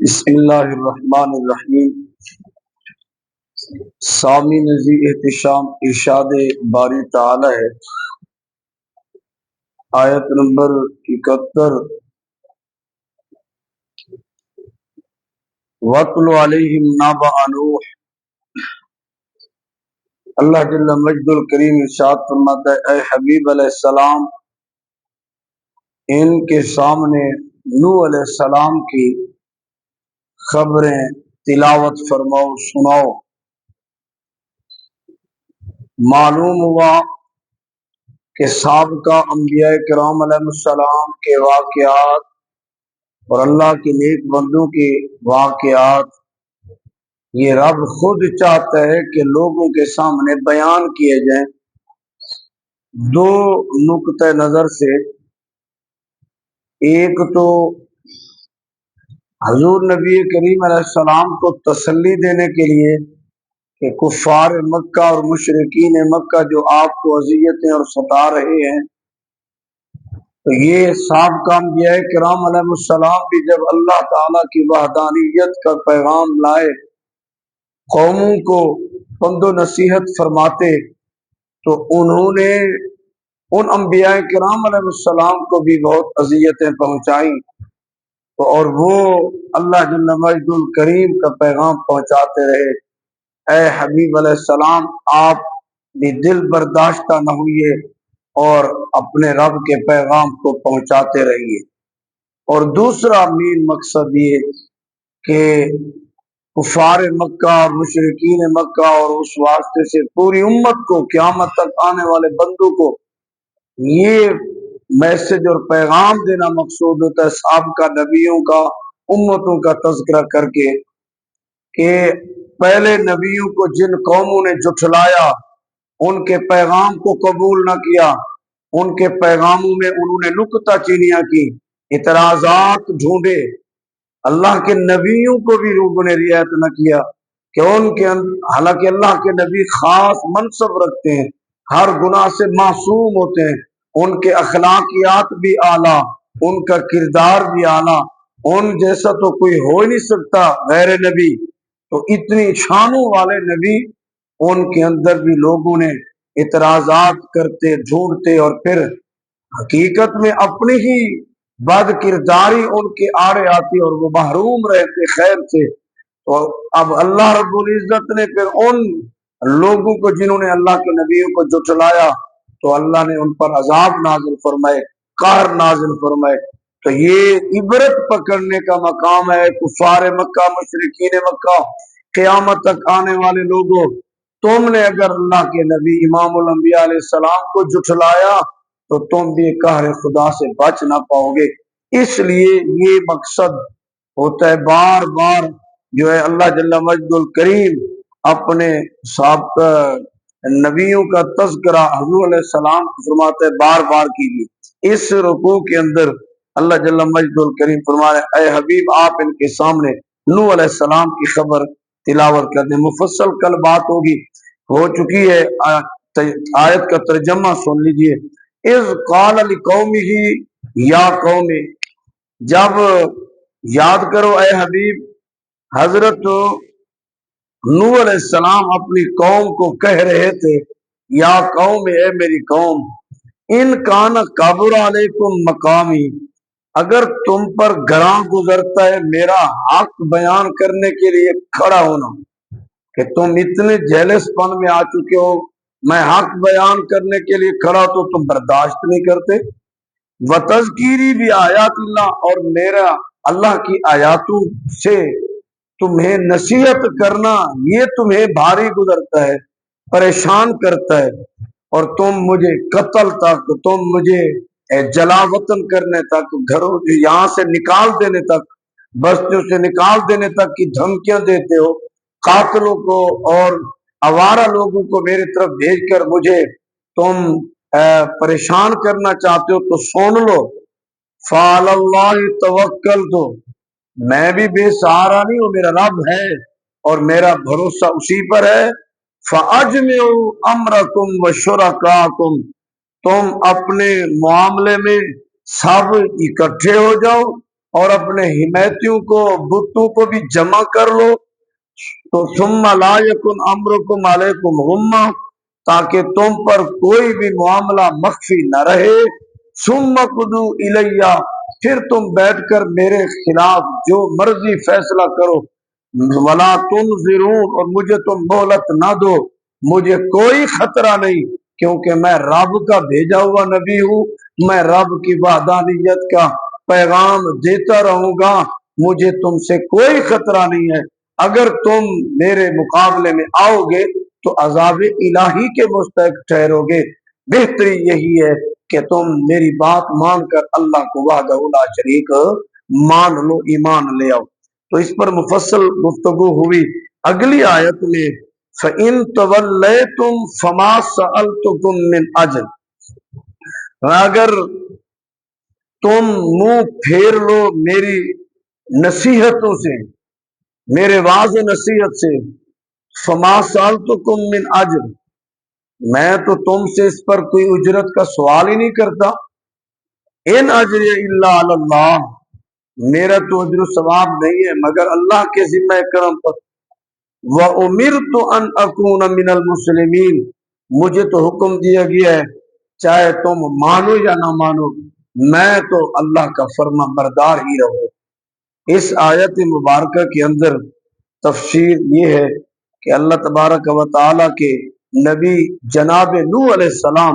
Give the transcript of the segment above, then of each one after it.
بسم اللہ الرحمن الرحیم۔ سامی نذیر احتشام ارشاد باری تعالی ہے، آیت نمبر 71۔ وَاتْلُ عَلَيْهِمْ نَبَأَ نوح۔ اللہ جل مجد الکریم ارشاد فرماتا ہے، اے حبیب علیہ السلام ان کے سامنے نوح علیہ السلام کی خبریں تلاوت فرماؤ، سناؤ۔ معلوم ہوا کہ سابقہ انبیاء کرام علیہ السلام کے واقعات اور اللہ کے نیک بندوں کے واقعات یہ رب خود چاہتا ہے کہ لوگوں کے سامنے بیان کیے جائیں دو نقطہ نظر سے۔ ایک تو حضور نبی کریم علیہ السلام کو تسلی دینے کے لیے کہ کفار مکہ اور مشرکین مکہ جو آپ کو اذیتیں اور ستا رہے ہیں، تو یہ سابقہ انبیاء کرام علیہ السلام بھی جب اللہ تعالیٰ کی وحدانیت کا پیغام لائے، قوموں کو پند و نصیحت فرماتے، تو انہوں نے ان انبیاء کرام علیہ السلام کو بھی بہت اذیتیں پہنچائیں، اور وہ اللہ جل مجد الکریم کا پیغام پہنچاتے رہے۔ اے حبیب علیہ السلام آپ بھی دل برداشتہ نہ ہوئیے اور اپنے رب کے پیغام کو پہنچاتے رہیے۔ اور دوسرا مین مقصد یہ کہ کفار مکہ اور مشرکین مکہ اور اس واسطے سے پوری امت کو، قیامت تک آنے والے بندوں کو یہ میسج اور پیغام دینا مقصود ہوتا ہے، سابقہ نبیوں کا، امتوں کا تذکرہ کر کے، کہ پہلے نبیوں کو جن قوموں نے جھٹلایا، ان کے پیغام کو قبول نہ کیا، ان کے پیغاموں میں انہوں نے نکتہ چینیاں کی، اعتراضات ڈھونڈے، اللہ کے نبیوں کو بھی لوگوں نے رعایت نہ کیا کہ ان کے حالانکہ اللہ کے نبی خاص منصب رکھتے ہیں، ہر گناہ سے معصوم ہوتے ہیں، ان کے اخلاقیات بھی اعلیٰ، ان کا کردار بھی اعلیٰ، ان جیسا تو کوئی ہو ہی نہیں سکتا غیر نبی، تو اتنی شانوں والے نبی، ان کے اندر بھی لوگوں نے اعتراضات کرتے ڈھونڈتے، اور پھر حقیقت میں اپنی ہی بد کرداری ان کے آڑے آتی اور وہ محروم رہتے خیر سے۔ تو اب اللہ رب العزت نے پھر ان لوگوں کو جنہوں نے اللہ کے نبیوں کو جھٹلایا، تو اللہ نے ان پر عذاب نازل فرمائے، قہر نازل فرمائے۔ تو یہ عبرت پکڑنے کا مقام ہے کفار مکہ، مشرکین مکہ، قیامت تک آنے والے لوگوں، تم نے اگر اللہ کے نبی امام الانبیاء علیہ السلام کو جھٹلایا تو تم بھی قہر خدا سے بچ نہ پاؤ گے۔ اس لیے یہ مقصد ہوتا ہے، بار بار جو ہے اللہ جل مجد الکریم اپنے سابقہ نبیوں کا تذکرہ حضور علیہ السلام فرماتے ہیں بار بار کیجیے۔ اس رکوع کے اندر اللہ جل مجد الکریم فرما رہے اے حبیب آپ ان کے سامنے نوح علیہ السلام کی خبر تلاوت کر دیں۔ مفصل کل بات ہو چکی ہے، آیت کا ترجمہ سن لیجئے۔ اذ قال لقومہ یا قوم، جب یاد کرو اے حبیب، حضرت نوح علیہ السلام اپنی قوم کو کہہ رہے تھے، یا قوم اے میری قوم، ان کان کبر علیکم مقامی، اگر تم پر گراں گزرتا ہے میرا حق بیان کرنے کے لیے کھڑا ہونا، کہ تم اتنے جیلس پن میں آ چکے ہو، میں حق بیان کرنے کے لیے کھڑا تو تم برداشت نہیں کرتے۔ وَتَذْكِيرِي بِآيَاتِ اللَّهِ، اور میرا اللہ کی آیاتوں سے تمہیں نصیحت کرنا یہ تمہیں بھاری گزرتا ہے، پریشان کرتا ہے، اور تم مجھے قتل تک، تم مجھے جلا وطن کرنے تک، گھروں یہاں سے نکال دینے تک، بستیوں سے نکال دینے تک کی دھمکیاں دیتے ہو، قاتلوں کو اور آوارہ لوگوں کو میری طرف بھیج کر مجھے تم پریشان کرنا چاہتے ہو، تو سن لو، فَعَلَى اللَّهِ تَوَكَّلْتُ، میں بھی بے سہارا نہیں ہوں، میرا رب ہے اور میرا بھروسہ اسی پر ہے۔ فَأَجْمِعُوا أَمْرَكُمْ وَشُرَكَاءَكُمْ، تم اپنے معاملے میں سب اکٹھے ہو جاؤ، اور اپنے حمایتیوں کو بتوں کو بھی جمع کر لو، تو ثم لا یکن امرکم علیکم غمہ، تاکہ تم پر کوئی بھی معاملہ مخفی نہ رہے، ثم قضوا الیہ، پھر تم بیٹھ کر میرے خلاف جو مرضی فیصلہ کرو، ولا تنظرون، اور مجھے تم مہلت نہ دو، مجھے کوئی خطرہ نہیں، کیونکہ میں رب کا بھیجا ہوا نبی ہوں، میں رب کی وحدانیت کا پیغام دیتا رہوں گا، مجھے تم سے کوئی خطرہ نہیں ہے، اگر تم میرے مقابلے میں آؤ گے تو عذاب الہی کے مستحق ٹھہرو گے، بہتری یہی ہے کہ تم میری بات مان کر اللہ کو وحدہ لا شریک مان لو، ایمان لے آؤ۔ تو اس پر مفصل گفتگو ہوئی۔ اگلی آیت میں فَإِن تَوَلَّيْتُمْ فَمَا سَأَلْتُكُم مِّنْ أَجْرٍ، اگر تم منہ پھیر لو میری نصیحتوں سے، میرے واضح نصیحت سے، فما سألتکم من اجر، میں تو تم سے اس پر کوئی اجرت کا سوال ہی نہیں کرتا، ان اجر الا علی اللہ، میرا تو اجر و ثواب نہیں ہے مگر اللہ کے ذمہ کرم پر، وَأُمِرْتُ أَنْ أَكُونَ مِنَ الْمُسْلِمِينَ، مجھے تو حکم دیا گیا ہے چاہے تم مانو یا نہ مانو، میں تو اللہ کا فرما بردار ہی رہوں۔ اس آیت مبارکہ کے اندر تفسیر یہ ہے کہ اللہ تبارک و تعالیٰ کے نبی جناب نوح علیہ السلام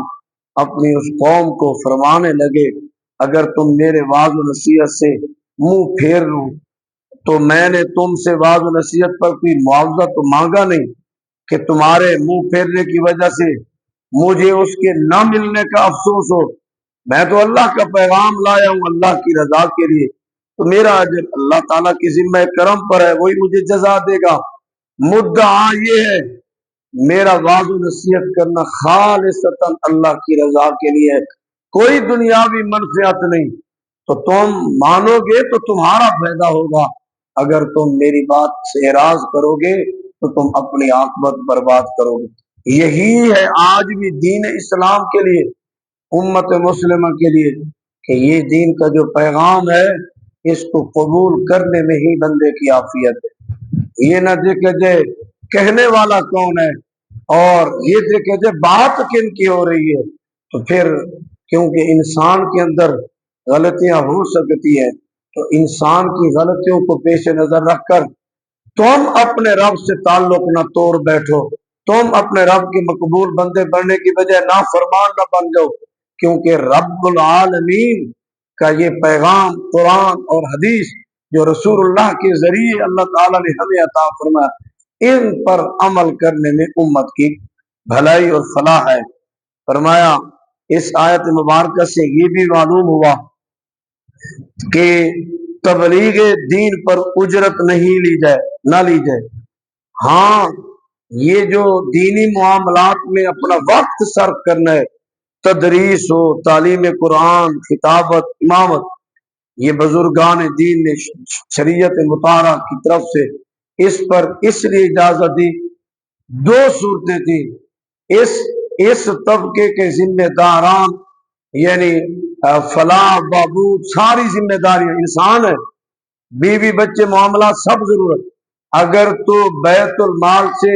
اپنی اس قوم کو فرمانے لگے اگر تم میرے واعظ و نصیحت سے منہ پھیر لو تو میں نے تم سے واعظ و نصیحت پر کوئی معاوضہ تو مانگا نہیں کہ تمہارے منہ پھیرنے کی وجہ سے مجھے اس کے نہ ملنے کا افسوس ہو، میں تو اللہ کا پیغام لایا ہوں اللہ کی رضا کے لیے، تو میرا اجر اللہ تعالیٰ کی ذمہ کرم پر ہے، وہی مجھے جزا دے گا۔ مدعا یہ ہے میرا واعظ و نصیحت کرنا خالصتاً اللہ کی رضا کے لیے ہے، کوئی دنیاوی منفعت نہیں، تو تم مانو گے تو تمہارا فائدہ ہوگا، اگر تم میری بات سے اعراض کرو گے تو تم اپنی عاقبت برباد کرو گے۔ یہی ہے آج بھی دین اسلام کے لیے، امت مسلمہ کے لیے، کہ یہ دین کا جو پیغام ہے اس کو قبول کرنے میں ہی بندے کی عافیت ہے، یہ نہ دیکھے جائے کہنے والا کون ہے اور یہ دیکھے جائے بات کن کی ہو رہی ہے، تو پھر کیونکہ انسان کے اندر غلطیاں ہو سکتی ہیں تو انسان کی غلطیوں کو پیش نظر رکھ کر تم اپنے رب سے تعلق نہ توڑ بیٹھو، تم اپنے رب کے مقبول بندے بننے کی بجائے نافرمان نہ بن جاؤ، کیونکہ رب العالمین کا یہ پیغام قرآن اور حدیث جو رسول اللہ کے ذریعے اللہ تعالیٰ نے ہمیں عطا فرمایا، ان پر عمل کرنے میں امت کی بھلائی اور فلاح ہے۔ فرمایا اس آیت مبارکہ سے یہ بھی معلوم ہوا کہ تبلیغ دین پر اجرت نہیں لی جائے، نہ لی جائے، ہاں یہ جو دینی معاملات میں اپنا وقت صرف کرنا ہے، تدریس ہو، تعلیم قرآن، خطابت، امامت، یہ بزرگان دین نے شریعت مطالعہ کی طرف سے اس پر اس لیے اجازت دی، دو صورتیں تھیں، اس طبقے کے ذمہ داران یعنی فلاح بہبود ساری ذمہ داریاں انسان ہے، بیوی بچے معاملات سب ضرورت، اگر تو بیت المال سے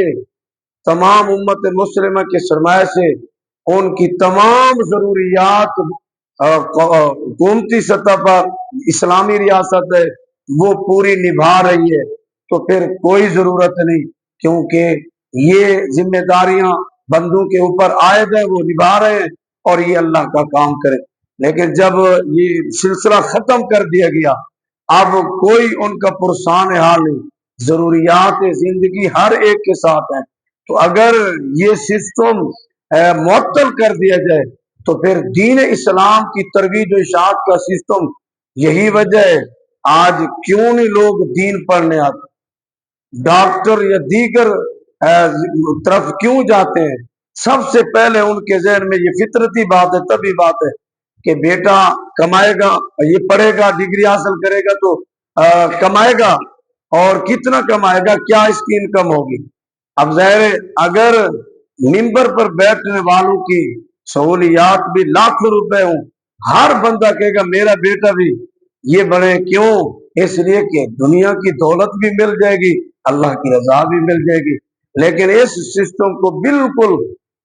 تمام امت مسلمہ کے سرمایہ سے ان کی تمام ضروریات حکومتی سطح پر اسلامی ریاست ہے وہ پوری نبھا رہی ہے تو پھر کوئی ضرورت نہیں، کیونکہ یہ ذمہ داریاں بندوں کے اوپر عائد ہیں، وہ نبھا رہے ہیں اور یہ اللہ کا کام کرے۔ لیکن جب یہ سلسلہ ختم کر دیا گیا اب کوئی ان کا پرسان حال نہیں، ضروریات زندگی ہر ایک کے ساتھ ہیں، تو اگر یہ سسٹم معطل کر دیا جائے تو پھر دین اسلام کی ترویج و اشاعت کا سسٹم، یہی وجہ ہے آج کیوں نہیں لوگ دین پڑھنے آتے، ڈاکٹر یا دیگر طرف کیوں جاتے ہیں، سب سے پہلے ان کے ذہن میں یہ فطرتی بات ہے، طبی بات ہے کہ بیٹا کمائے گا، یہ پڑھے گا، ڈگری حاصل کرے گا تو کمائے گا، اور کتنا کمائے گا، کیا اس کی انکم ہوگی۔ اب ظاہر اگر ممبر پر بیٹھنے والوں کی سہولیات بھی لاکھوں روپے ہوں، ہر بندہ کہے گا میرا بیٹا بھی یہ بڑے کیوں؟ اس لیے کہ دنیا کی دولت بھی مل جائے گی، اللہ کی رضا بھی مل جائے گی، لیکن اس سسٹم کو بالکل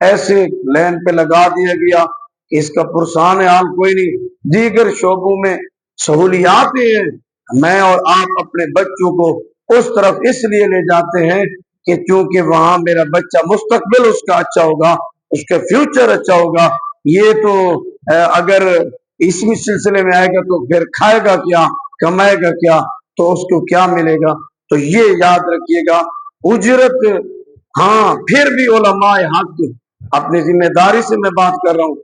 ایسے لین پہ لگا دیا گیا کہ اس کا پرسان حال کوئی نہیں۔ دیگر شعبوں میں سہولیات ہیں، میں اور آپ اپنے بچوں کو اس طرف اس لیے لے جاتے ہیں کہ چونکہ وہاں میرا بچہ مستقبل اس کا اچھا ہوگا، اس کا فیوچر اچھا ہوگا۔ یہ تو اگر اسی سلسلے میں آئے گا تو پھر کھائے گا کیا، کمائے گا کیا، تو اس کو کیا ملے گا؟ تو یہ یاد رکھیے گا، اجرت، ہاں پھر بھی علماء حق اپنی ذمہ داری سے میں بات کر رہا ہوں،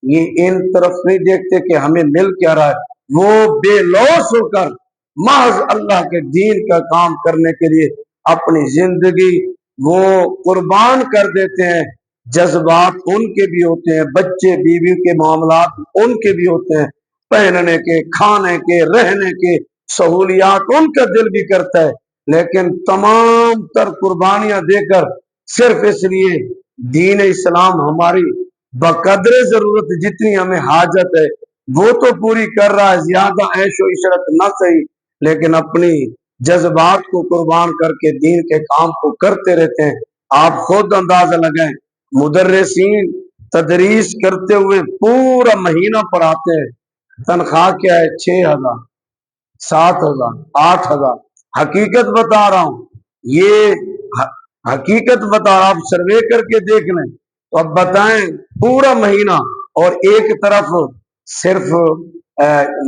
یہ ان طرف نہیں دیکھتے کہ ہمیں مل کیا رہا ہے، وہ بے لوث ہو کر محض اللہ کے دین کا کام کرنے کے لیے اپنی زندگی وہ قربان کر دیتے ہیں۔ جذبات ان کے بھی ہوتے ہیں، بچے بیوی کے معاملات ان کے بھی ہوتے ہیں، پہننے کے، کھانے کے، رہنے کے سہولیات ان کا دل بھی کرتا ہے، لیکن تمام تر قربانیاں دے کر صرف اس لیے دین اسلام ہماری بقدر ضرورت جتنی ہمیں حاجت ہے وہ تو پوری کر رہا ہے، زیادہ عیش و عشرت نہ صحیح، لیکن اپنی جذبات کو قربان کر کے دین کے کام کو کرتے رہتے ہیں۔ آپ خود اندازہ لگائیں، مدرسین تدریس کرتے ہوئے پورا مہینہ پڑھاتے ہیں، تنخواہ کیا ہے؟ 6,000، 7,000، 8,000۔ حقیقت بتا رہا ہوں، یہ حقیقت بتا رہا، آپ سروے کر کے دیکھ لیں تو اب بتائیں پورا مہینہ، اور ایک طرف صرف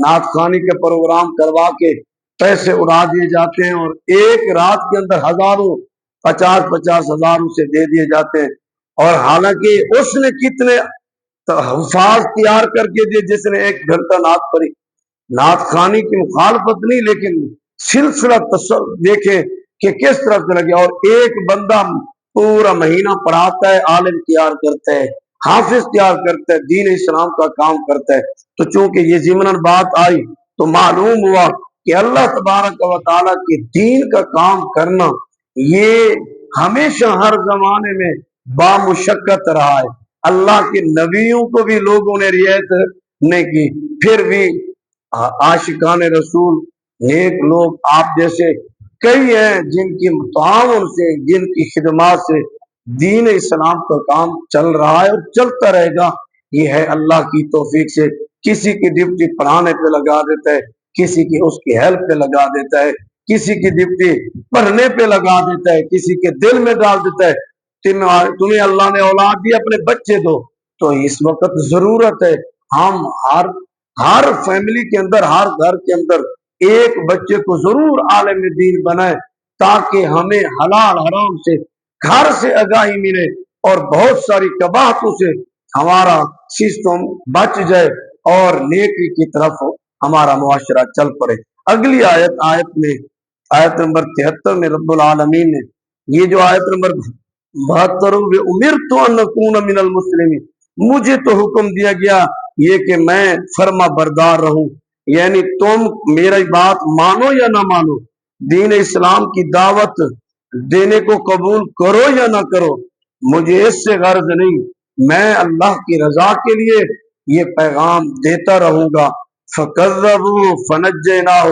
نعت خوانی کے پروگرام کروا کے پیسے اڑا دیے جاتے ہیں، اور ایک رات کے اندر ہزاروں، 50-50 ہزار اسے دے دیے جاتے ہیں، اور حالانکہ اس نے کتنے حفاظ تیار کر کے دیے جس نے 1 گھنٹہ نعت پڑھی، نعت خوانی کی مخالفت نہیں، لیکن سلسلہ دیکھے کہ کس طرح سے لگے، اور ایک بندہ پورا مہینہ پڑھاتا ہے، عالم تیار کرتا ہے، حافظ تیار کرتا ہے، دین اسلام کا کام کرتا ہے۔ تو چونکہ یہ ضمناً بات آئی تو معلوم ہوا کہ اللہ تبارک و تعالیٰ کے دین کا کام کرنا یہ ہمیشہ ہر زمانے میں بامشقت رہا ہے۔ اللہ کے نبیوں کو بھی لوگوں نے رعایت نہیں کی، پھر بھی عاشقان رسول، نیک لوگ آپ جیسے کئی ہیں جن کی تعاون سے، جن کی خدمات سے دین اسلام کا کام چل رہا ہے اور چلتا رہے گا۔ یہ ہے اللہ کی توفیق سے، کسی کی ڈپٹی پڑھانے پہ لگا دیتا ہے، کسی کی اس کی ہیلپ پہ لگا دیتا ہے، کسی کی ڈپٹی پڑھنے پہ لگا دیتا ہے، کسی کے دل میں ڈال دیتا ہے تمہیں اللہ نے اولاد دی، اپنے بچے دو۔ تو اس وقت ضرورت ہے ہم ہر فیملی کے اندر، ہر گھر کے اندر ایک بچے کو ضرور عالم دین بنائے، تاکہ ہمیں حلال حرام سے گھر سے آگاہی ملے اور بہت ساری قباحتوں سے ہمارا سسٹم بچ جائے اور نیکی کی طرف ہمارا معاشرہ چل پڑے۔ اگلی آیت میں، آیت نمبر 73 میں رب العالمین نے یہ جو آیت نمبر 72، امرت ان اکون من المسلمین، مجھے تو حکم دیا گیا یہ کہ میں فرما بردار رہوں، یعنی تم میری بات مانو یا نہ مانو، دین اسلام کی دعوت دینے کو قبول کرو یا نہ کرو، مجھے اس سے غرض نہیں، میں اللہ کی رضا کے لیے یہ پیغام دیتا رہوں گا۔ فَكَذَّبُوا فَنَجَّيْنَاهُ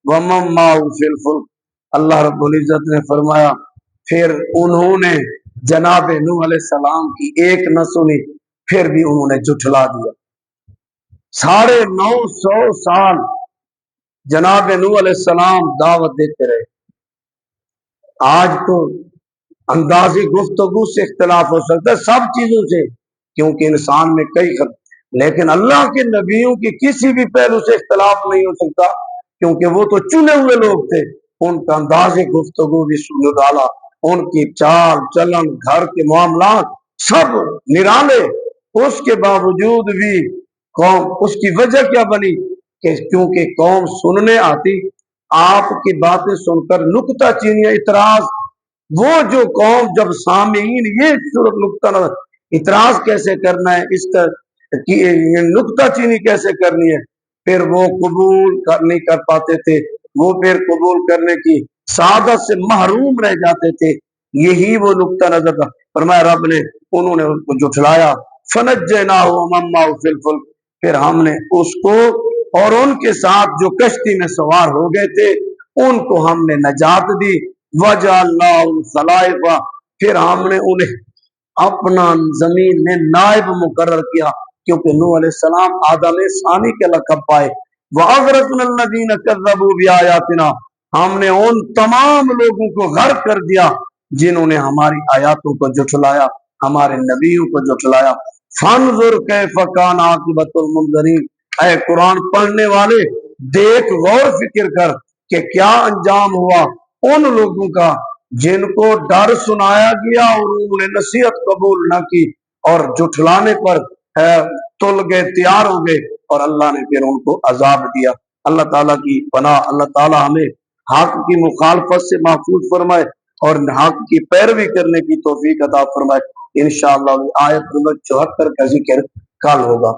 وَمَن مَّعَهُ فِي الْفُلْكِ، اللہ رب العزت نے فرمایا پھر انہوں نے جناب نوح علیہ السلام کی ایک نہ سنی، پھر بھی انہوں نے جھٹلا دیا۔ 950 سال جناب نوح علیہ السلام دعوت دیتے رہے۔ آج تو اندازی گفتگو سے اختلاف ہو سکتا ہے، سب چیزوں سے، کیونکہ انسان میں کئی لیکن اللہ کے نبیوں کی کسی بھی پہلو سے اختلاف نہیں ہو سکتا، کیونکہ وہ تو چنے ہوئے لوگ تھے، ان کا انداز گفتگو بھی سن ڈالا، ان کی چال چلن، گھر کے معاملات سب نرالے، اس کے باوجود بھی قوم، اس کی وجہ کیا بنی کہ کیونکہ قوم سننے آتی، آپ کی باتیں سن کر نکتہ چینی اعتراض، وہ جو قوم جب سامعین یہ نکتہ اعتراض کیسے کرنا ہے، اس کا نکتہ چینی کیسے کرنی ہے، پھر وہ قبول نہیں کر پاتے تھے، وہ پھر قبول کرنے کی سعادت سے محروم رہ جاتے تھے۔ یہی وہ نکتہ نظر تھا، فرمایا رب نے انہوں نے ان کو جھٹلایا، فنجیناہ ومن معہ فی الفلک، پھر ہم نے اس کو اور ان کے ساتھ جو کشتی میں سوار ہو گئے تھے ان کو ہم نے نجات دی، وجعلناہم خلائف، پھر ہم نے انہیں اپنا زمین میں نائب مقرر کیا، کیونکہ نوح علیہ السلام آدم ثانی کے لقب پائے۔ وَأَغْرَقْنَا الَّذِينَ كَذَّبُوا بِآيَاتِنَا، ہم نے ان تمام لوگوں کو غرق کر دیا جنہوں نے ہماری آیاتوں کو جھٹلایا، ہمارے نبیوں کو جھٹلایا۔ فَانظُرْ كَيْفَ كَانَ عَاقِبَةُ الْمُنذَرِينَ، اے قرآن پڑھنے والے دیکھ غور فکر کر کہ کیا انجام ہوا ان لوگوں کا جن کو ڈر سنایا گیا اور انہوں نے نصیحت قبول نہ کی اور جھٹلانے پر تل گئے، تیار ہو گئے، اور اللہ نے پھر ان کو عذاب دیا۔ اللہ تعالیٰ کی پناہ، اللہ تعالیٰ ہمیں حق کی مخالفت سے محفوظ فرمائے اور حق کی پیروی کرنے کی توفیق عطا فرمائے۔ انشاءاللہ آیت نمبر 74 کا ذکر کل ہوگا۔